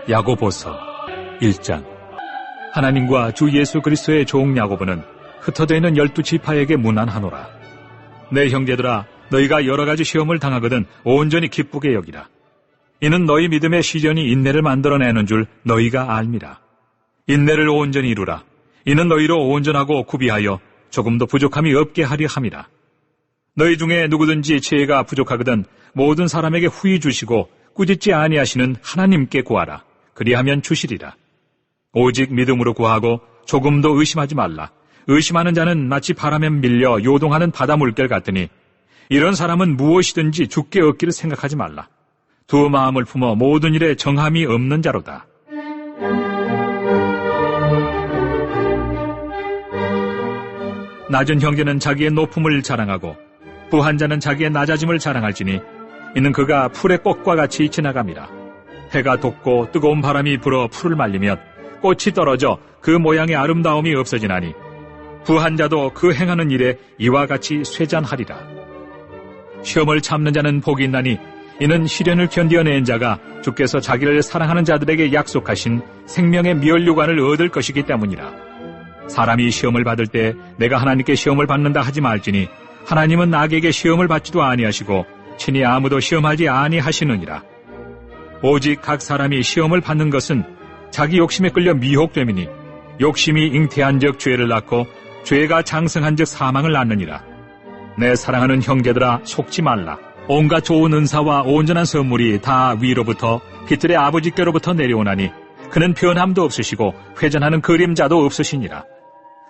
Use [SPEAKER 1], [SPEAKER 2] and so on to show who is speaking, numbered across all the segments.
[SPEAKER 1] 야고보서 1장. 하나님과 주 예수 그리스도의 종 야고보는 흩어져 있는 12지파에게 문안하노라. 내 형제들아, 너희가 여러 가지 시험을 당하거든 온전히 기쁘게 여기라. 이는 너희 믿음의 시련이 인내를 만들어내는 줄 너희가 알미라. 인내를 온전히 이루라. 이는 너희로 온전하고 구비하여 조금도 부족함이 없게 하려 함이라. 너희 중에 누구든지 지혜가 부족하거든 모든 사람에게 후히 주시고 꾸짖지 아니하시는 하나님께 구하라. 그리하면 주시리라. 오직 믿음으로 구하고 조금도 의심하지 말라. 의심하는 자는 마치 바람에 밀려 요동하는 바다 물결 같으니 이런 사람은 무엇이든지 죽게 얻기를 생각하지 말라. 두 마음을 품어 모든 일에 정함이 없는 자로다. 낮은 형제는 자기의 높음을 자랑하고 부한 자는 자기의 낮아짐을 자랑할지니 이는 그가 풀의 꽃과 같이 지나감이라. 해가 돋고 뜨거운 바람이 불어 풀을 말리면 꽃이 떨어져 그 모양의 아름다움이 없어지나니 부한 자도 그 행하는 일에 이와 같이 쇠잔하리라. 시험을 참는 자는 복이 있나니 이는 시련을 견디어낸 자가 주께서 자기를 사랑하는 자들에게 약속하신 생명의 미연류관을 얻을 것이기 때문이라. 사람이 시험을 받을 때 내가 하나님께 시험을 받는다 하지 말지니 하나님은 악에게 시험을 받지도 아니하시고 친히 아무도 시험하지 아니하시느니라. 오직 각 사람이 시험을 받는 것은 자기 욕심에 끌려 미혹됨이니 욕심이 잉태한즉 죄를 낳고 죄가 장성한즉 사망을 낳느니라. 내 사랑하는 형제들아, 속지 말라. 온갖 좋은 은사와 온전한 선물이 다 위로부터 빛들의 아버지께로부터 내려오나니 그는 변함도 없으시고 회전하는 그림자도 없으시니라.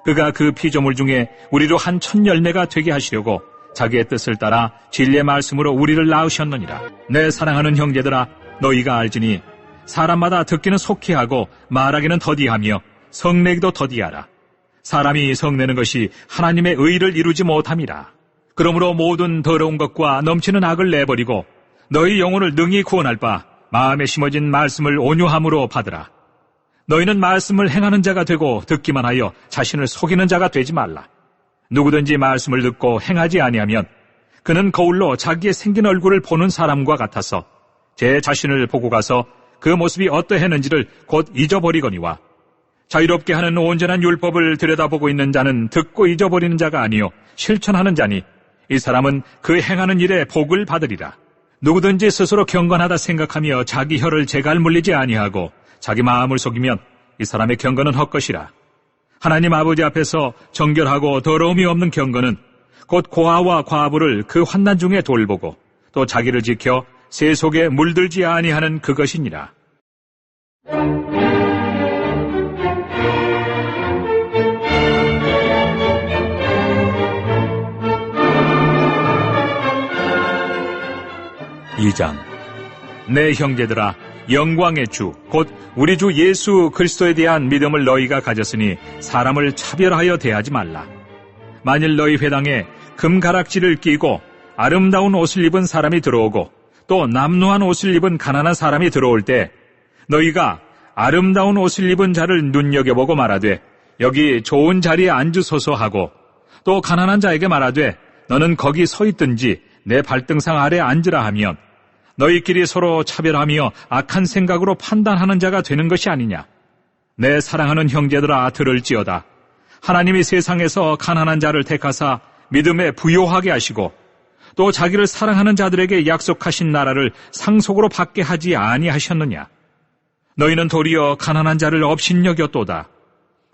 [SPEAKER 1] 그가 그 피조물 중에 우리로 한 첫 열매가 되게 하시려고 자기의 뜻을 따라 진리의 말씀으로 우리를 낳으셨느니라. 내 사랑하는 형제들아, 너희가 알지니 사람마다 듣기는 속히 하고 말하기는 더디하며 성내기도 더디하라. 사람이 성내는 것이 하나님의 의를 이루지 못함이라. 그러므로 모든 더러운 것과 넘치는 악을 내버리고 너희 영혼을 능히 구원할 바 마음에 심어진 말씀을 온유함으로 받으라. 너희는 말씀을 행하는 자가 되고 듣기만 하여 자신을 속이는 자가 되지 말라. 누구든지 말씀을 듣고 행하지 아니하면 그는 거울로 자기의 생긴 얼굴을 보는 사람과 같아서 제 자신을 보고 가서 그 모습이 어떠했는지를 곧 잊어버리거니와 자유롭게 하는 온전한 율법을 들여다보고 있는 자는 듣고 잊어버리는 자가 아니요 실천하는 자니 이 사람은 그 행하는 일에 복을 받으리라. 누구든지 스스로 경건하다 생각하며 자기 혀를 재갈 물리지 아니하고 자기 마음을 속이면 이 사람의 경건은 헛것이라. 하나님 아버지 앞에서 정결하고 더러움이 없는 경건은 곧 고아와 과부를 그 환난 중에 돌보고 또 자기를 지켜 새 속에 물들지 아니하는 그것이니라. (2장) 내 형제들아, 영광의 주 곧 우리 주 예수 그리스도에 대한 믿음을 너희가 가졌으니 사람을 차별하여 대하지 말라. 만일 너희 회당에 금가락지를 끼고 아름다운 옷을 입은 사람이 들어오고 또 남루한 옷을 입은 가난한 사람이 들어올 때 너희가 아름다운 옷을 입은 자를 눈여겨보고 말하되 여기 좋은 자리에 앉으소서 하고 또 가난한 자에게 말하되 너는 거기 서 있든지 내 발등상 아래 앉으라 하면 너희끼리 서로 차별하며 악한 생각으로 판단하는 자가 되는 것이 아니냐. 내 사랑하는 형제들아, 들을지어다. 하나님이 세상에서 가난한 자를 택하사 믿음에 부요하게 하시고 또 자기를 사랑하는 자들에게 약속하신 나라를 상속으로 받게 하지 아니하셨느냐. 너희는 도리어 가난한 자를 업신여겼도다.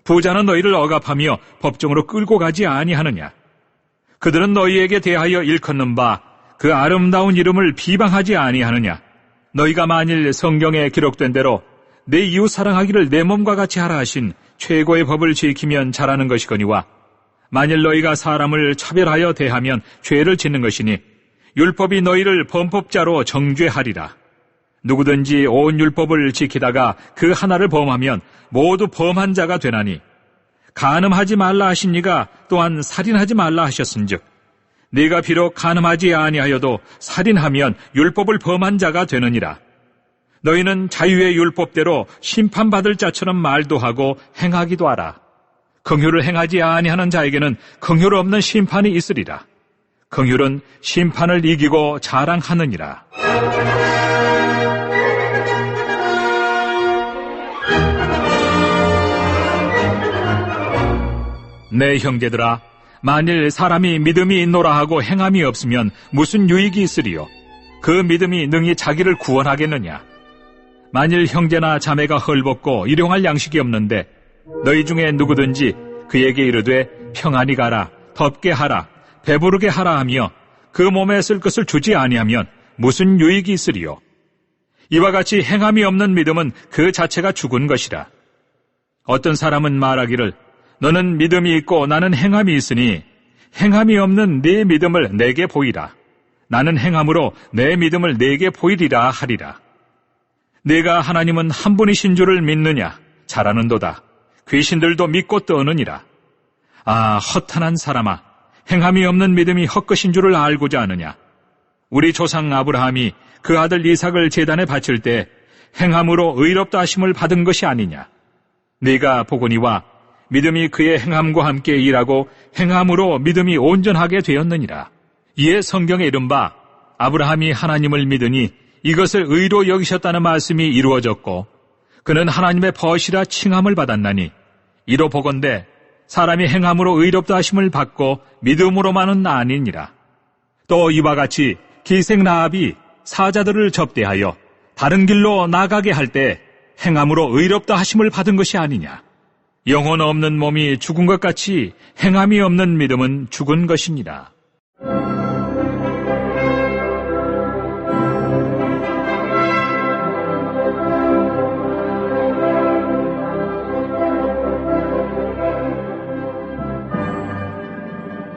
[SPEAKER 1] 부자는 너희를 억압하며 법정으로 끌고 가지 아니하느냐. 그들은 너희에게 대하여 일컫는 바 그 아름다운 이름을 비방하지 아니하느냐. 너희가 만일 성경에 기록된 대로 내 이웃 사랑하기를 내 몸과 같이 하라 하신 최고의 법을 지키면 잘하는 것이거니와 만일 너희가 사람을 차별하여 대하면 죄를 짓는 것이니 율법이 너희를 범법자로 정죄하리라. 누구든지 온 율법을 지키다가 그 하나를 범하면 모두 범한 자가 되나니 간음하지 말라 하신 이가 또한 살인하지 말라 하셨은즉 네가 비록 간음하지 아니하여도 살인하면 율법을 범한 자가 되느니라. 너희는 자유의 율법대로 심판받을 자처럼 말도 하고 행하기도 하라. 긍휼을 행하지 아니하는 자에게는 긍휼 없는 심판이 있으리라. 긍휼은 심판을 이기고 자랑하느니라. 내 형제들아, 만일 사람이 믿음이 있노라 하고 행함이 없으면 무슨 유익이 있으리요? 그 믿음이 능히 자기를 구원하겠느냐? 만일 형제나 자매가 헐벗고 일용할 양식이 없는데 너희 중에 누구든지 그에게 이르되 평안히 가라, 덥게 하라, 배부르게 하라 하며 그 몸에 쓸 것을 주지 아니하면 무슨 유익이 있으리요? 이와 같이 행함이 없는 믿음은 그 자체가 죽은 것이라. 어떤 사람은 말하기를 너는 믿음이 있고 나는 행함이 있으니 행함이 없는 네 믿음을 내게 보이라. 나는 행함으로 내 믿음을 내게 보이리라 하리라. 네가 하나님은 한 분이신 줄을 믿느냐? 잘하는도다. 귀신들도 믿고 떠느니라. 아, 허탄한 사람아, 행함이 없는 믿음이 헛것인 줄을 알고자 하느냐? 우리 조상 아브라함이 그 아들 이삭을 제단에 바칠 때 행함으로 의롭다 하심을 받은 것이 아니냐? 네가 보거니와 믿음이 그의 행함과 함께 일하고 행함으로 믿음이 온전하게 되었느니라. 이에 성경에 이른바 아브라함이 하나님을 믿으니 이것을 의로 여기셨다는 말씀이 이루어졌고 그는 하나님의 벗이라 칭함을 받았나니 이로 보건대 사람이 행함으로 의롭다 하심을 받고 믿음으로만은 아니니라. 또 이와 같이 기생 라합이 사자들을 접대하여 다른 길로 나가게 할 때 행함으로 의롭다 하심을 받은 것이 아니냐. 영혼 없는 몸이 죽은 것 같이 행함이 없는 믿음은 죽은 것이니라.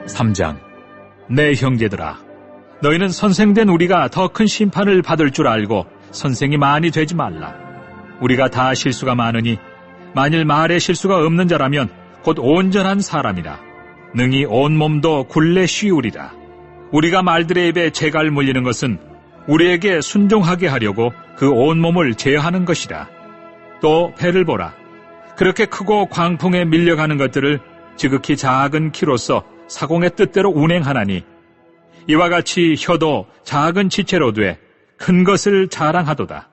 [SPEAKER 1] (3장) 내 형제들아, 너희는 선생된 우리가 더 큰 심판을 받을 줄 알고 선생이 많이 되지 말라. 우리가 다 실수가 많으니 만일 말에 실수가 없는 자라면 곧 온전한 사람이라. 능히 온몸도 굴레 쉬우리라. 우리가 말들의 입에 재갈 물리는 것은 우리에게 순종하게 하려고 그 온몸을 제어하는 것이라. 또 배를 보라. 그렇게 크고 광풍에 밀려가는 것들을 지극히 작은 키로서 사공의 뜻대로 운행하나니 이와 같이 혀도 작은 지체로 돼 큰 것을 자랑하도다.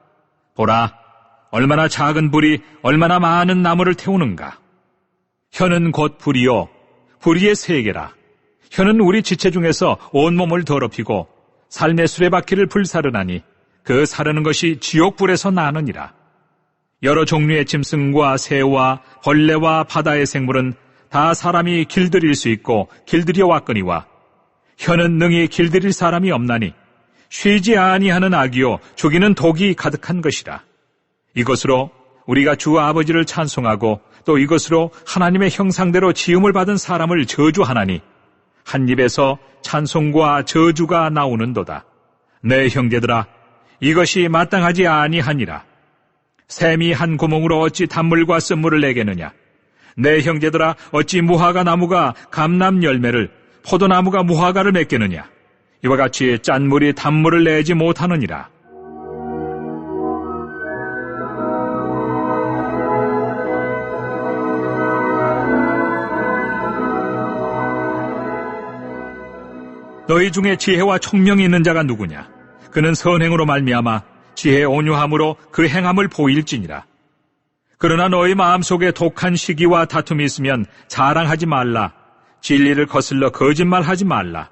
[SPEAKER 1] 보라, 얼마나 작은 불이 얼마나 많은 나무를 태우는가. 혀는 곧 불이요 불의의 세계라. 혀는 우리 지체 중에서 온몸을 더럽히고 삶의 수레바퀴를 불사르나니 그 사르는 것이 지옥불에서 나느니라. 여러 종류의 짐승과 새와 벌레와 바다의 생물은 다 사람이 길들일 수 있고 길들여 왔거니와 혀는 능히 길들일 사람이 없나니 쉬지 아니하는 악이요 죽이는 독이 가득한 것이라. 이것으로 우리가 주 아버지를 찬송하고 또 이것으로 하나님의 형상대로 지음을 받은 사람을 저주하나니 한 입에서 찬송과 저주가 나오는도다. 내 형제들아, 이것이 마땅하지 아니하니라. 샘이 한 구멍으로 어찌 단물과 쓴물을 내겠느냐? 내 형제들아, 어찌 무화과 나무가 감람 열매를, 포도나무가 무화과를 맺겠느냐? 이와 같이 짠물이 단물을 내지 못하느니라. 너희 중에 지혜와 총명이 있는 자가 누구냐? 그는 선행으로 말미암아 지혜의 온유함으로 그 행함을 보일지니라. 그러나 너희 마음속에 독한 시기와 다툼이 있으면 자랑하지 말라. 진리를 거슬러 거짓말하지 말라.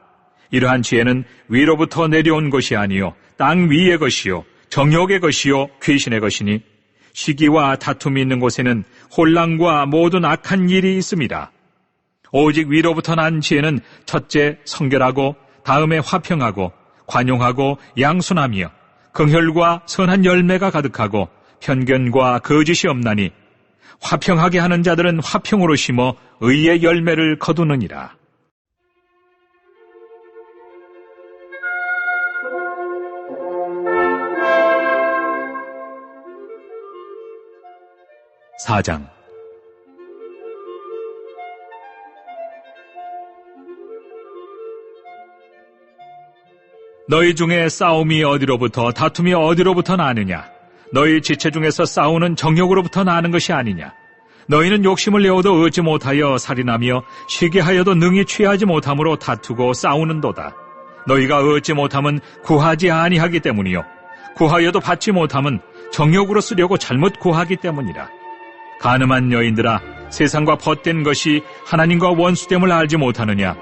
[SPEAKER 1] 이러한 지혜는 위로부터 내려온 것이 아니요 땅 위의 것이요 정욕의 것이요 귀신의 것이니 시기와 다툼이 있는 곳에는 혼란과 모든 악한 일이 있습니다. 오직 위로부터 난 지혜는 첫째 성결하고 다음에 화평하고 관용하고 양순하며 긍휼과 선한 열매가 가득하고 편견과 거짓이 없나니 화평하게 하는 자들은 화평으로 심어 의의 열매를 거두느니라. (4장) 너희 중에 싸움이 어디로부터 다툼이 어디로부터 나느냐? 너희 지체 중에서 싸우는 정욕으로부터 나는 것이 아니냐? 너희는 욕심을 내어도 얻지 못하여 살인하며 시기하여도 능히 취하지 못함으로 다투고 싸우는도다. 너희가 얻지 못함은 구하지 아니하기 때문이요 구하여도 받지 못함은 정욕으로 쓰려고 잘못 구하기 때문이라. 가늠한 여인들아, 세상과 벗된 것이 하나님과 원수됨을 알지 못하느냐?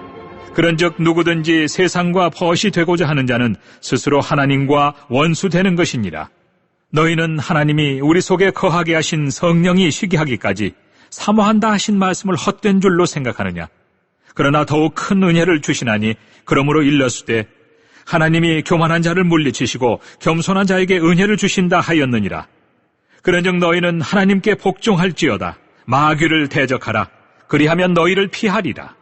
[SPEAKER 1] 그런즉 누구든지 세상과 벗이 되고자 하는 자는 스스로 하나님과 원수되는 것이니라. 너희는 하나님이 우리 속에 거하게 하신 성령이 쉬게 하기까지 사모한다 하신 말씀을 헛된 줄로 생각하느냐? 그러나 더욱 큰 은혜를 주시나니 그러므로 일렀으되 하나님이 교만한 자를 물리치시고 겸손한 자에게 은혜를 주신다 하였느니라. 그런즉 너희는 하나님께 복종할지어다. 마귀를 대적하라. 그리하면 너희를 피하리라.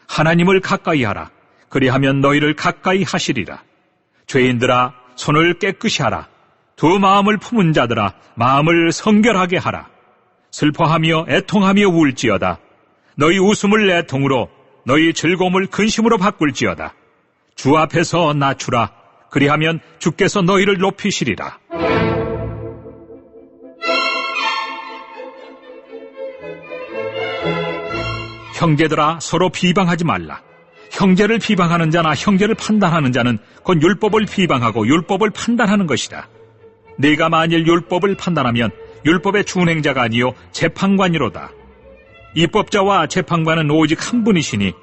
[SPEAKER 1] 하나님을 가까이 하라. 그리하면 너희를 가까이 하시리라. 죄인들아, 손을 깨끗이 하라. 두 마음을 품은 자들아, 마음을 성결하게 하라. 슬퍼하며 애통하며 울지어다. 너희 웃음을 애통으로, 너희 즐거움을 근심으로 바꿀지어다. 주 앞에서 낮추라. 그리하면 주께서 너희를 높이시리라. 형제들아, 서로 비방하지 말라. 형제를 비방하는 자나 형제를 판단하는 자는 곧 율법을 비방하고 율법을 판단하는 것이다. 네가 만일 율법을 판단하면 율법의 준행자가 아니요 재판관이로다. 입법자와 재판관은 오직 한 분이시니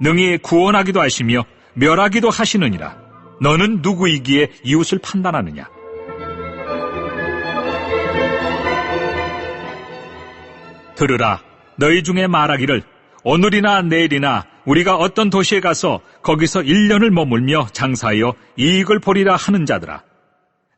[SPEAKER 1] 능히 구원하기도 하시며 멸하기도 하시느니라. 너는 누구이기에 이웃을 판단하느냐? 들으라. 너희 중에 말하기를 오늘이나 내일이나 우리가 어떤 도시에 가서 거기서 1년을 머물며 장사하여 이익을 보리라 하는 자들아.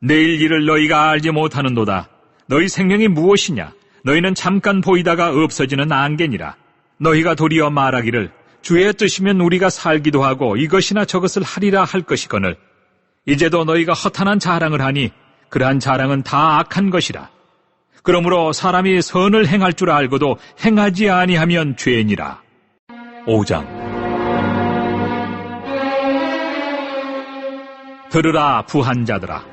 [SPEAKER 1] 내일 일을 너희가 알지 못하는도다. 너희 생명이 무엇이냐? 너희는 잠깐 보이다가 없어지는 안개니라. 너희가 도리어 말하기를 주의 뜻이면 우리가 살기도 하고 이것이나 저것을 하리라 할 것이거늘 이제도 너희가 허탄한 자랑을 하니 그러한 자랑은 다 악한 것이라. 그러므로 사람이 선을 행할 줄 알고도 행하지 아니하면 죄니라. 5장. 들으라 부한 자들아.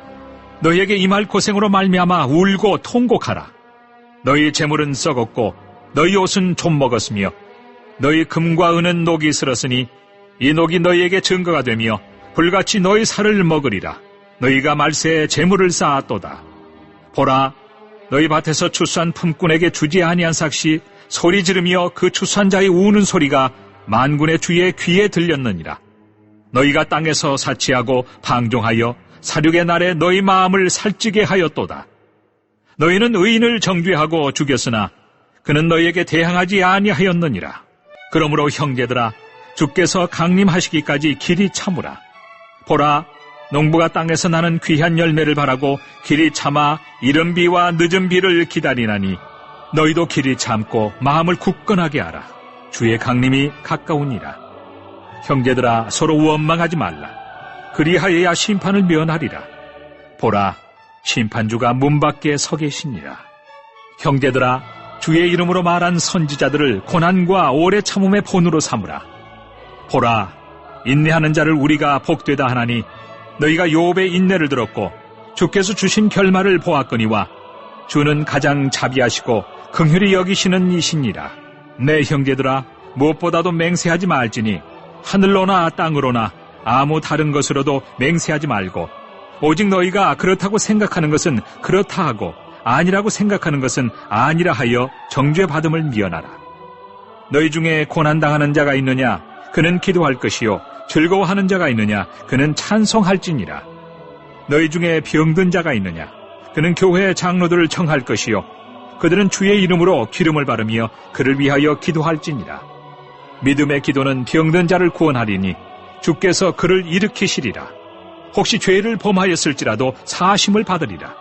[SPEAKER 1] 너희에게 임할 고생으로 말미암아 울고 통곡하라. 너희 재물은 썩었고 너희 옷은 좀 먹었으며 너희 금과 은은 녹이 슬었으니 이 녹이 너희에게 증거가 되며 불같이 너희 살을 먹으리라. 너희가 말세에 재물을 쌓았도다. 보라, 너희 밭에서 추수한 품꾼에게 주지 아니한 삭시 소리 지르며 그 추수한 자의 우는 소리가 만군의 주의 귀에 들렸느니라. 너희가 땅에서 사치하고 방종하여 사륙의 날에 너희 마음을 살찌게 하였도다. 너희는 의인을 정죄하고 죽였으나 그는 너희에게 대항하지 아니하였느니라. 그러므로 형제들아, 주께서 강림하시기까지 길이 참으라. 보라, 농부가 땅에서 나는 귀한 열매를 바라고 길이 참아 이른 비와 늦은 비를 기다리나니 너희도 길이 참고 마음을 굳건하게 하라. 주의 강림이 가까우니라. 형제들아, 서로 원망하지 말라. 그리하여야 심판을 면하리라. 보라, 심판주가 문 밖에 서 계시니라. 형제들아, 주의 이름으로 말한 선지자들을 고난과 오래 참음의 본으로 삼으라. 보라, 인내하는 자를 우리가 복되다 하나니 너희가 욥의 인내를 들었고 주께서 주신 결말을 보았거니와 주는 가장 자비하시고 긍휼히 여기시는 이시니라. 내 형제들아, 무엇보다도 맹세하지 말지니 하늘로나 땅으로나 아무 다른 것으로도 맹세하지 말고 오직 너희가 그렇다고 생각하는 것은 그렇다 하고 아니라고 생각하는 것은 아니라 하여 정죄받음을 미언하라. 너희 중에 고난당하는 자가 있느냐? 그는 기도할 것이요 즐거워하는 자가 있느냐? 그는 찬송할지니라. 너희 중에 병든 자가 있느냐? 그는 교회 장로들을 청할 것이요 그들은 주의 이름으로 기름을 바르며 그를 위하여 기도할지니라. 믿음의 기도는 병든 자를 구원하리니 주께서 그를 일으키시리라. 혹시 죄를 범하였을지라도 사심을 받으리라.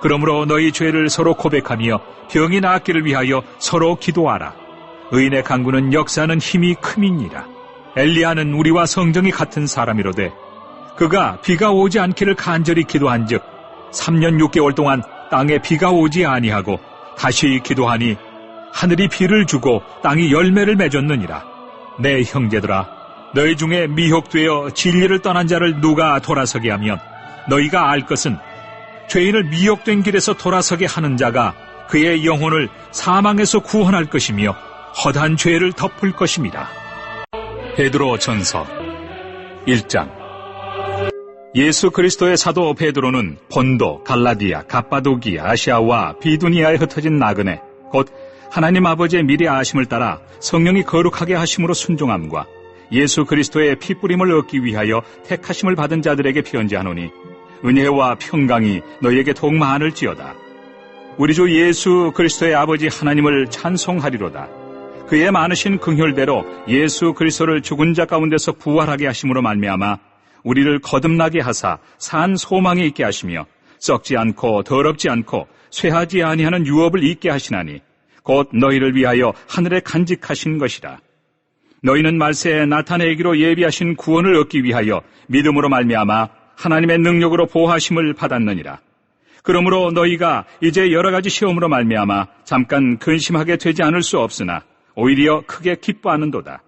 [SPEAKER 1] 그러므로 너희 죄를 서로 고백하며 병이 낫기를 위하여 서로 기도하라. 의인의 강구는 역사하는 힘이 큼이니라. 엘리야는 우리와 성정이 같은 사람이로되 그가 비가 오지 않기를 간절히 기도한즉 3년 6개월 동안 땅에 비가 오지 아니하고 다시 기도하니 하늘이 비를 주고 땅이 열매를 맺었느니라. 내 형제들아, 너희 중에 미혹되어 진리를 떠난 자를 누가 돌아서게 하면 너희가 알 것은 죄인을 미혹된 길에서 돌아서게 하는 자가 그의 영혼을 사망에서 구원할 것이며 허다한 죄를 덮을 것입니다. 베드로 전서 1장. 예수 그리스도의 사도 베드로는 본도, 갈라디아, 갑바도기아, 아시아와 비두니아에 흩어진 나그네 곧 하나님 아버지의 미리 아심을 따라 성령이 거룩하게 하심으로 순종함과 예수 그리스도의 피뿌림을 얻기 위하여 택하심을 받은 자들에게 편지하노니 은혜와 평강이 너희에게 더욱 많을지어다. 우리 주 예수 그리스도의 아버지 하나님을 찬송하리로다. 그의 많으신 긍휼대로 예수 그리스도를 죽은 자 가운데서 부활하게 하심으로 말미암아 우리를 거듭나게 하사 산 소망이 있게 하시며 썩지 않고 더럽지 않고 쇠하지 아니하는 유업을 잊게 하시나니 곧 너희를 위하여 하늘에 간직하신 것이라. 너희는 말세에 나타내기로 예비하신 구원을 얻기 위하여 믿음으로 말미암아 하나님의 능력으로 보호하심을 받았느니라. 그러므로 너희가 이제 여러 가지 시험으로 말미암아 잠깐 근심하게 되지 않을 수 없으나 오히려 크게 기뻐하는도다.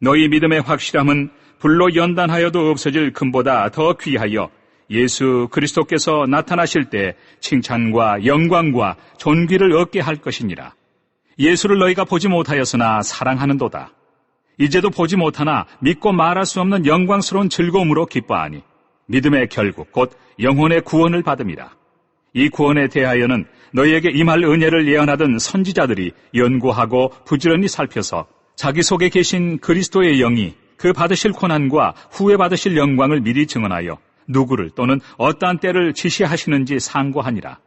[SPEAKER 1] 너희 믿음의 확실함은 불로 연단하여도 없어질 금보다 더 귀하여 예수 그리스도께서 나타나실 때 칭찬과 영광과 존귀를 얻게 할 것이니라. 예수를 너희가 보지 못하였으나 사랑하는도다. 이제도 보지 못하나 믿고 말할 수 없는 영광스러운 즐거움으로 기뻐하니 믿음의 결국 곧 영혼의 구원을 받음이라. 이 구원에 대하여는 너희에게 임할 은혜를 예언하던 선지자들이 연구하고 부지런히 살펴서 자기 속에 계신 그리스도의 영이 그 받으실 고난과 후에 받으실 영광을 미리 증언하여 누구를 또는 어떠한 때를 지시하시는지 상고하니라.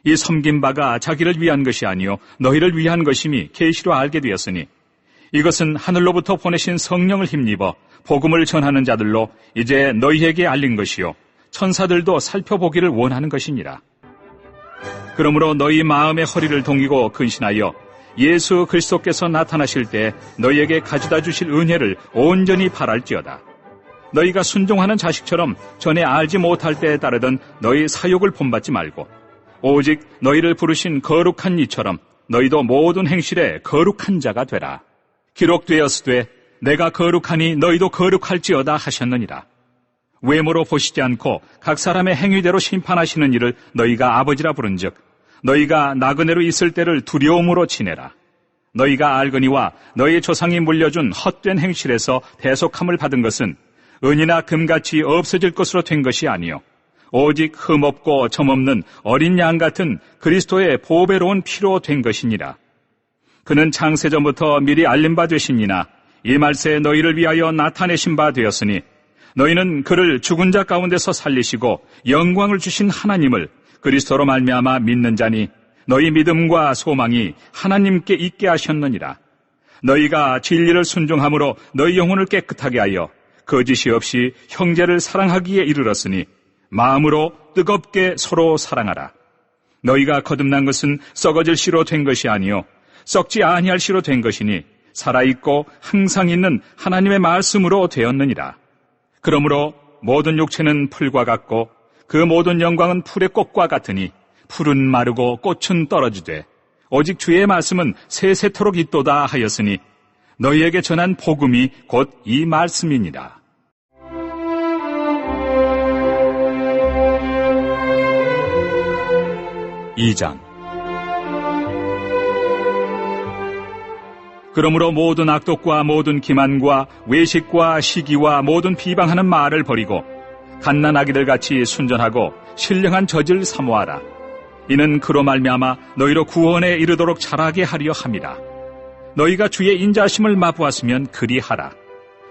[SPEAKER 1] 이 섬긴 바가 자기를 위한 것이 아니요 너희를 위한 것임이 계시로 알게 되었으니 이것은 하늘로부터 보내신 성령을 힘입어 복음을 전하는 자들로 이제 너희에게 알린 것이요 천사들도 살펴보기를 원하는 것이니라. 그러므로 너희 마음의 허리를 동이고 근신하여 예수 그리스도께서 나타나실 때 너희에게 가져다 주실 은혜를 온전히 바랄지어다. 너희가 순종하는 자식처럼 전에 알지 못할 때에 따르던 너희 사욕을 본받지 말고 오직 너희를 부르신 거룩한 이처럼 너희도 모든 행실에 거룩한 자가 되라. 기록되었으되 내가 거룩하니 너희도 거룩할지어다 하셨느니라. 외모로 보시지 않고 각 사람의 행위대로 심판하시는 이를 너희가 아버지라 부른즉 너희가 나그네로 있을 때를 두려움으로 지내라. 너희가 알거니와 너희 조상이 물려준 헛된 행실에서 대속함을 받은 것은 은이나 금같이 없어질 것으로 된 것이 아니요 오직 흠없고 점없는 어린 양 같은 그리스도의 보배로운 피로 된 것이니라. 그는 창세전부터 미리 알림 바 되심이나 이 말세에 너희를 위하여 나타내신 바 되었으니 너희는 그를 죽은 자 가운데서 살리시고 영광을 주신 하나님을 그리스도로 말미암아 믿는 자니 너희 믿음과 소망이 하나님께 있게 하셨느니라. 너희가 진리를 순종함으로 너희 영혼을 깨끗하게 하여 거짓이 없이 형제를 사랑하기에 이르렀으니 마음으로 뜨겁게 서로 사랑하라. 너희가 거듭난 것은 썩어질 씨로 된 것이 아니요 썩지 아니할 씨로 된 것이니 살아있고 항상 있는 하나님의 말씀으로 되었느니라. 그러므로 모든 육체는 풀과 같고 그 모든 영광은 풀의 꽃과 같으니 풀은 마르고 꽃은 떨어지되 오직 주의 말씀은 세세토록 있도다 하였으니 너희에게 전한 복음이 곧 이 말씀이니라. (2장) 그러므로 모든 악독과 모든 기만과 외식과 시기와 모든 비방하는 말을 버리고 갓난아기들 같이 순전하고 신령한 젖을 사모하라. 이는 그로 말미암아 너희로 구원에 이르도록 자라게 하려 함이라. 너희가 주의 인자하심을 맛보았으면 그리하라.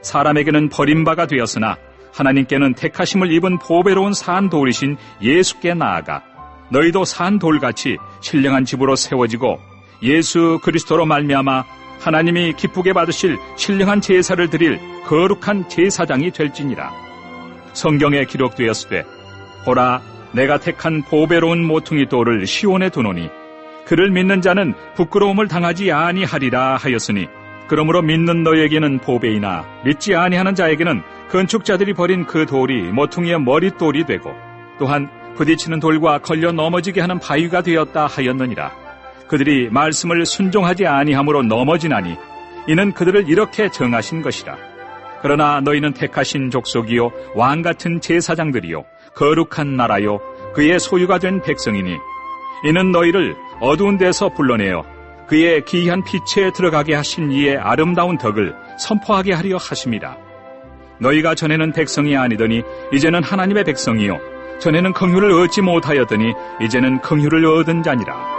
[SPEAKER 1] 사람에게는 버림바가 되었으나 하나님께는 택하심을 입은 보배로운 산 돌이신 예수께 나아가 너희도 산 돌같이 신령한 집으로 세워지고 예수 그리스도로 말미암아 하나님이 기쁘게 받으실 신령한 제사를 드릴 거룩한 제사장이 될지니라. 성경에 기록되었으되 보라 내가 택한 보배로운 모퉁이 돌을 시온에 두노니 그를 믿는 자는 부끄러움을 당하지 아니하리라 하였으니 그러므로 믿는 너희에게는 보배이나 믿지 아니하는 자에게는 건축자들이 버린 그 돌이 모퉁이의 머릿돌이 되고 또한 부딪히는 돌과 걸려 넘어지게 하는 바위가 되었다 하였느니라. 그들이 말씀을 순종하지 아니함으로 넘어지나니 이는 그들을 이렇게 정하신 것이라. 그러나 너희는 택하신 족속이요 왕같은 제사장들이요 거룩한 나라요 그의 소유가 된 백성이니 이는 너희를 어두운 데서 불러내어 그의 기이한 빛에 들어가게 하신 이의 아름다운 덕을 선포하게 하려 하심이라. 너희가 전에는 백성이 아니더니 이제는 하나님의 백성이요 전에는 긍휼을 얻지 못하였더니 이제는 긍휼을 얻은 자니라.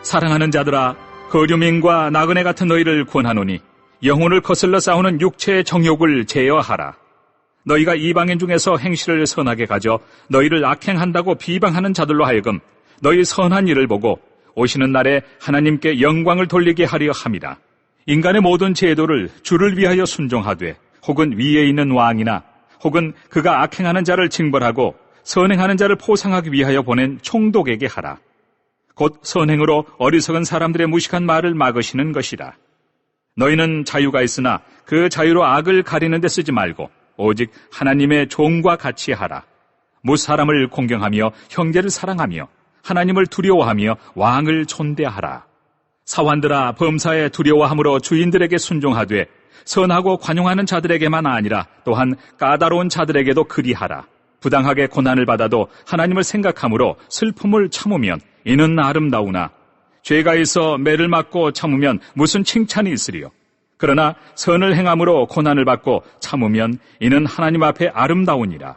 [SPEAKER 1] 사랑하는 자들아, 거류민과 나그네 같은 너희를 권하노니 영혼을 거슬러 싸우는 육체의 정욕을 제어하라. 너희가 이방인 중에서 행실을 선하게 가져 너희를 악행한다고 비방하는 자들로 하여금 너희 선한 일을 보고 오시는 날에 하나님께 영광을 돌리게 하려 함이라. 인간의 모든 제도를 주를 위하여 순종하되 혹은 위에 있는 왕이나 혹은 그가 악행하는 자를 징벌하고 선행하는 자를 포상하기 위하여 보낸 총독에게 하라. 곧 선행으로 어리석은 사람들의 무식한 말을 막으시는 것이라. 너희는 자유가 있으나 그 자유로 악을 가리는 데 쓰지 말고 오직 하나님의 종과 같이 하라. 무사람을 공경하며 형제를 사랑하며 하나님을 두려워하며 왕을 존대하라. 사환들아, 범사에 두려워함으로 주인들에게 순종하되 선하고 관용하는 자들에게만 아니라 또한 까다로운 자들에게도 그리하라. 부당하게 고난을 받아도 하나님을 생각함으로 슬픔을 참으면 이는 아름다우나 죄가 있어 매를 맞고 참으면 무슨 칭찬이 있으리요. 그러나 선을 행함으로 고난을 받고 참으면 이는 하나님 앞에 아름다우니라.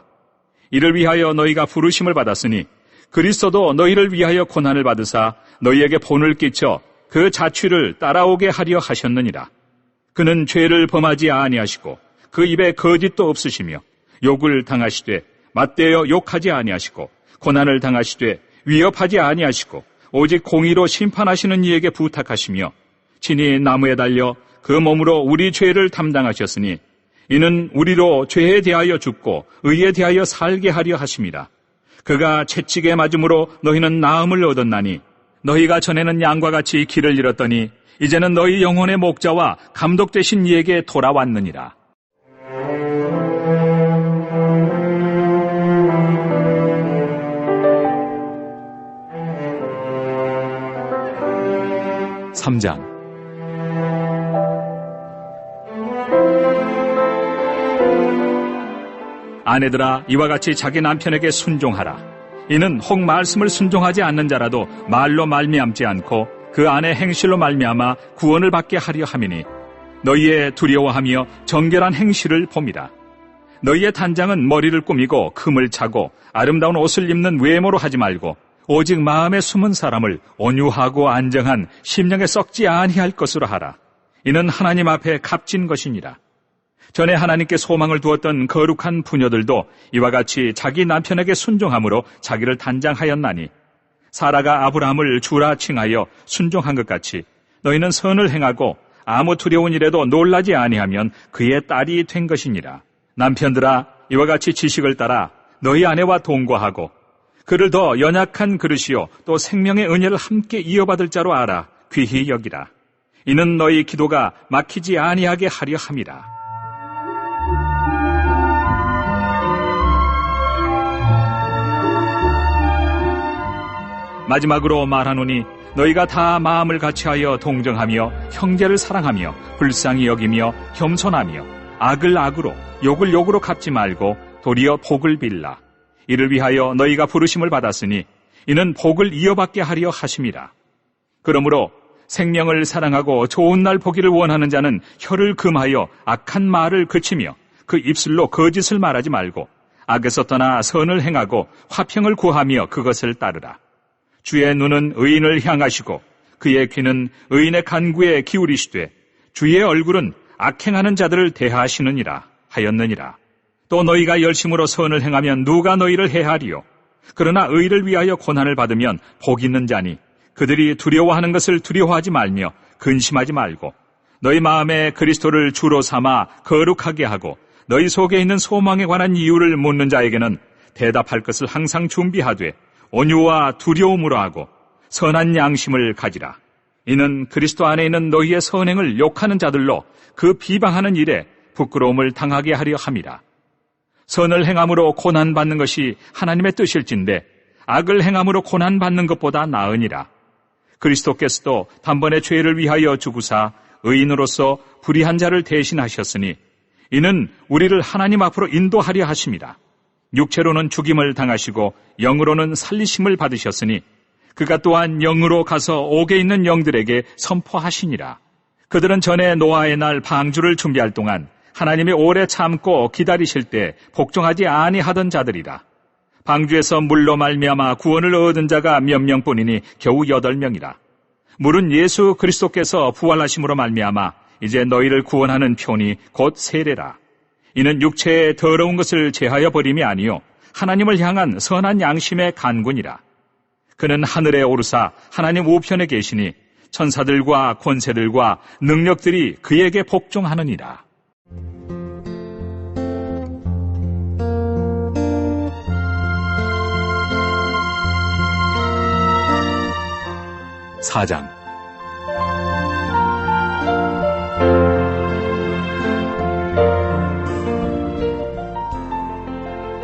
[SPEAKER 1] 이를 위하여 너희가 부르심을 받았으니 그리스도도 너희를 위하여 고난을 받으사 너희에게 본을 끼쳐 그 자취를 따라오게 하려 하셨느니라. 그는 죄를 범하지 아니하시고 그 입에 거짓도 없으시며 욕을 당하시되 맞대어 욕하지 아니하시고 고난을 당하시되 위협하지 아니하시고 오직 공의로 심판하시는 이에게 부탁하시며 친히 나무에 달려 그 몸으로 우리 죄를 담당하셨으니 이는 우리로 죄에 대하여 죽고 의에 대하여 살게 하려 하심이라. 그가 채찍에 맞음으로 너희는 나음을 얻었나니 너희가 전에는 양과 같이 길을 잃었더니 이제는 너희 영혼의 목자와 감독 되신 이에게 돌아왔느니라. (3장) 아내들아, 이와 같이 자기 남편에게 순종하라. 이는 혹 말씀을 순종하지 않는 자라도 말로 말미암지 않고 그 안에 행실로 말미암아 구원을 받게 하려 함이니 너희의 두려워하며 정결한 행실을 봅니다. 너희의 단장은 머리를 꾸미고 금을 차고 아름다운 옷을 입는 외모로 하지 말고 오직 마음에 숨은 사람을 온유하고 안정한 심령에 썩지 아니할 것으로 하라. 이는 하나님 앞에 값진 것이니라. 전에 하나님께 소망을 두었던 거룩한 부녀들도 이와 같이 자기 남편에게 순종함으로 자기를 단장하였나니 사라가 아브라함을 주라 칭하여 순종한 것 같이 너희는 선을 행하고 아무 두려운 일에도 놀라지 아니하면 그의 딸이 된 것이니라. 남편들아, 이와 같이 지식을 따라 너희 아내와 동거하고 그를 더 연약한 그릇이요 또 생명의 은혜를 함께 이어받을 자로 알아 귀히 여기라. 이는 너희 기도가 막히지 아니하게 하려 함이라. 마지막으로 말하노니 너희가 다 마음을 같이하여 동정하며 형제를 사랑하며 불쌍히 여기며 겸손하며 악을 악으로 욕을 욕으로 갚지 말고 도리어 복을 빌라. 이를 위하여 너희가 부르심을 받았으니 이는 복을 이어받게 하려 하심이라. 그러므로 생명을 사랑하고 좋은 날 보기를 원하는 자는 혀를 금하여 악한 말을 그치며 그 입술로 거짓을 말하지 말고 악에서 떠나 선을 행하고 화평을 구하며 그것을 따르라. 주의 눈은 의인을 향하시고 그의 귀는 의인의 간구에 기울이시되 주의 얼굴은 악행하는 자들을 대하시느니라 하였느니라. 또 너희가 열심으로 선을 행하면 누가 너희를 해하리요? 그러나 의를 위하여 고난을 받으면 복 있는 자니 그들이 두려워하는 것을 두려워하지 말며 근심하지 말고 너희 마음에 그리스도를 주로 삼아 거룩하게 하고 너희 속에 있는 소망에 관한 이유를 묻는 자에게는 대답할 것을 항상 준비하되 온유와 두려움으로 하고 선한 양심을 가지라. 이는 그리스도 안에 있는 너희의 선행을 욕하는 자들로 그 비방하는 일에 부끄러움을 당하게 하려 함이라. 선을 행함으로 고난받는 것이 하나님의 뜻일진데 악을 행함으로 고난받는 것보다 나으니라. 그리스도께서도 단번에 죄를 위하여 죽으사 의인으로서 불의한 자를 대신하셨으니 이는 우리를 하나님 앞으로 인도하려 하심이라. 육체로는 죽임을 당하시고 영으로는 살리심을 받으셨으니 그가 또한 영으로 가서 옥에 있는 영들에게 선포하시니라. 그들은 전에 노아의 날 방주를 준비할 동안 하나님이 오래 참고 기다리실 때 복종하지 아니하던 자들이라. 방주에서 물로 말미암아 구원을 얻은 자가 몇 명뿐이니 겨우 8명이라. 물은 예수 그리스도께서 부활하심으로 말미암아 이제 너희를 구원하는 표니 곧 세례라. 이는 육체의 더러운 것을 제하여 버림이 아니요 하나님을 향한 선한 양심의 간군이라. 그는 하늘에 오르사 하나님 우편에 계시니 천사들과 권세들과 능력들이 그에게 복종하느니라. 사장.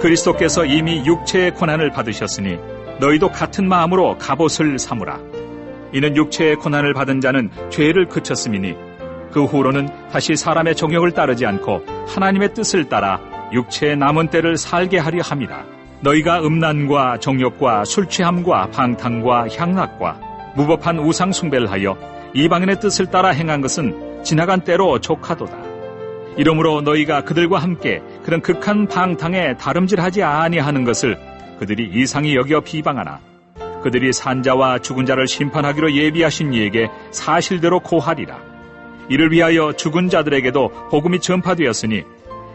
[SPEAKER 1] 그리스도께서 이미 육체의 고난을 받으셨으니 너희도 같은 마음으로 갑옷을 삼으라. 이는 육체의 고난을 받은 자는 죄를 그쳤음이니 그 후로는 다시 사람의 정욕을 따르지 않고 하나님의 뜻을 따라 육체의 남은 때를 살게 하려 함이라. 너희가 음란과 정욕과 술취함과 방탕과 향락과 무법한 우상 숭배를 하여 이방인의 뜻을 따라 행한 것은 지나간 때로 족하도다. 이러므로 너희가 그들과 함께 그런 극한 방탕에 다름질하지 아니하는 것을 그들이 이상히 여겨 비방하나 그들이 산자와 죽은 자를 심판하기로 예비하신 이에게 사실대로 고하리라. 이를 위하여 죽은 자들에게도 복음이 전파되었으니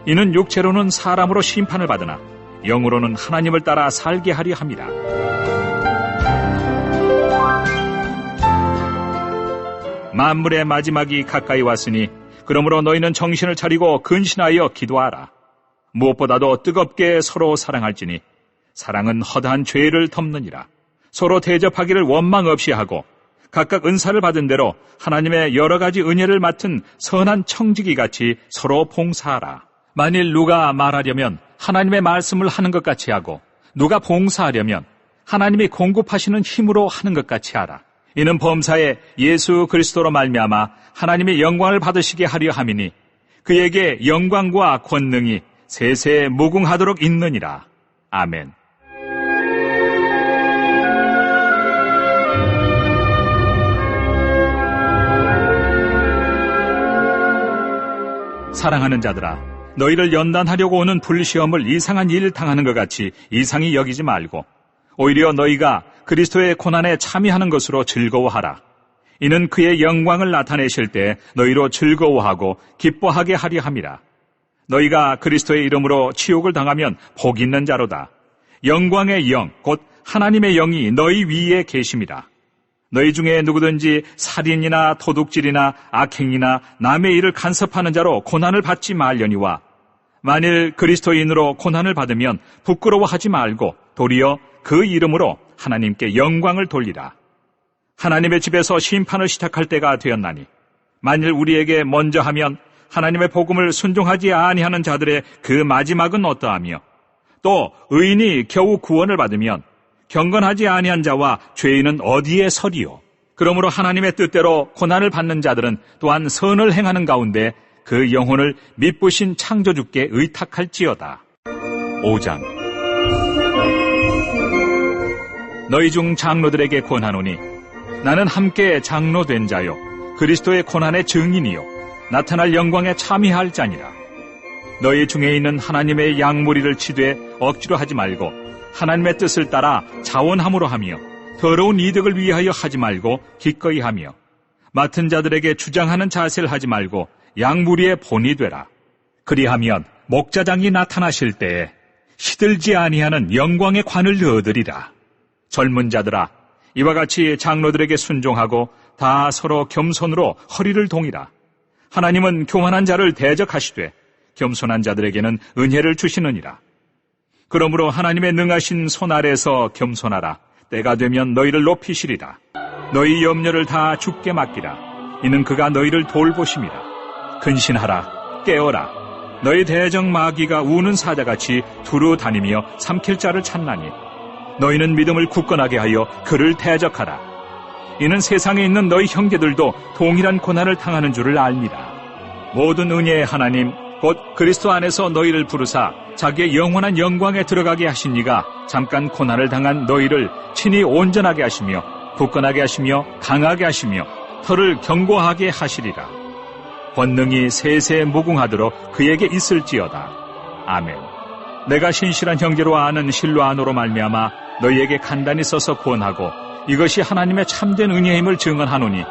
[SPEAKER 1] 이는 육체로는 사람으로 심판을 받으나 영으로는 하나님을 따라 살게 하려 함이라. 만물의 마지막이 가까이 왔으니 그러므로 너희는 정신을 차리고 근신하여 기도하라. 무엇보다도 뜨겁게 서로 사랑할지니 사랑은 허다한 죄를 덮느니라. 서로 대접하기를 원망 없이 하고 각각 은사를 받은 대로 하나님의 여러 가지 은혜를 맡은 선한 청지기 같이 서로 봉사하라. 만일 누가 말하려면 하나님의 말씀을 하는 것 같이 하고 누가 봉사하려면 하나님이 공급하시는 힘으로 하는 것 같이 하라. 이는 범사에 예수 그리스도로 말미암아 하나님의 영광을 받으시게 하려 함이니 그에게 영광과 권능이 세세 무궁하도록 있느니라. 아멘. 사랑하는 자들아, 너희를 연단하려고 오는 불시험을 이상한 일 당하는 것 같이 이상히 여기지 말고 오히려 너희가 그리스도의 고난에 참여하는 것으로 즐거워하라. 이는 그의 영광을 나타내실 때 너희로 즐거워하고 기뻐하게 하려 함이라. 너희가 그리스도의 이름으로 치욕을 당하면 복 있는 자로다. 영광의 영, 곧 하나님의 영이 너희 위에 계심이라. 너희 중에 누구든지 살인이나 도둑질이나 악행이나 남의 일을 간섭하는 자로 고난을 받지 말려니와 만일 그리스도인으로 고난을 받으면 부끄러워하지 말고 도리어 그 이름으로 하나님께 영광을 돌리라. 하나님의 집에서 심판을 시작할 때가 되었나니 만일 우리에게 먼저 하면 하나님의 복음을 순종하지 아니하는 자들의 그 마지막은 어떠하며 또 의인이 겨우 구원을 받으면 경건하지 아니한 자와 죄인은 어디에 서리요. 그러므로 하나님의 뜻대로 고난을 받는 자들은 또한 선을 행하는 가운데 그 영혼을 미쁘신 창조주께 의탁할지어다. 5장. 너희 중 장로들에게 권하노니 나는 함께 장로된 자요 그리스도의 고난의 증인이요 나타날 영광에 참여할 자니라. 너희 중에 있는 하나님의 양무리를 치되 억지로 하지 말고 하나님의 뜻을 따라 자원함으로 하며 더러운 이득을 위하여 하지 말고 기꺼이 하며 맡은 자들에게 주장하는 자세를 하지 말고 양무리의 본이 되라. 그리하면 목자장이 나타나실 때에 시들지 아니하는 영광의 관을 얻으리라. 젊은 자들아, 이와 같이 장로들에게 순종하고 다 서로 겸손으로 허리를 동이라. 하나님은 교만한 자를 대적하시되 겸손한 자들에게는 은혜를 주시느니라. 그러므로 하나님의 능하신 손 아래서 겸손하라. 때가 되면 너희를 높이시리라. 너희 염려를 다 주께 맡기라. 이는 그가 너희를 돌보심이라. 근신하라. 깨어라. 너희 대적 마귀가 우는 사자같이 두루 다니며 삼킬 자를 찾나니 너희는 믿음을 굳건하게 하여 그를 대적하라. 이는 세상에 있는 너희 형제들도 동일한 고난을 당하는 줄을 알미라. 모든 은혜의 하나님 곧 그리스도 안에서 너희를 부르사 자기의 영원한 영광에 들어가게 하신 이가 잠깐 고난을 당한 너희를 친히 온전하게 하시며 굳건하게 하시며 강하게 하시며 털을 견고하게 하시리라. 권능이 세세 무궁하도록 그에게 있을지어다. 아멘. 내가 신실한 형제로 아는 실로 안으로 말미암아 너희에게 간단히 써서 권하고 이것이 하나님의 참된 은혜임을 증언하노니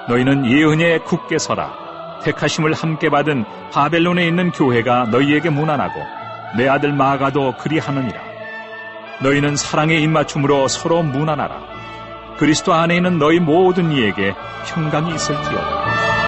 [SPEAKER 1] 너희는 이 은혜에 굳게 서라. 택하심을 함께 받은 바벨론에 있는 교회가 너희에게 문안하고 내 아들 마가도 그리하느니라. 너희는 사랑의 입맞춤으로 서로 문안하라. 그리스도 안에 있는 너희 모든 이에게 평강이 있을지어다.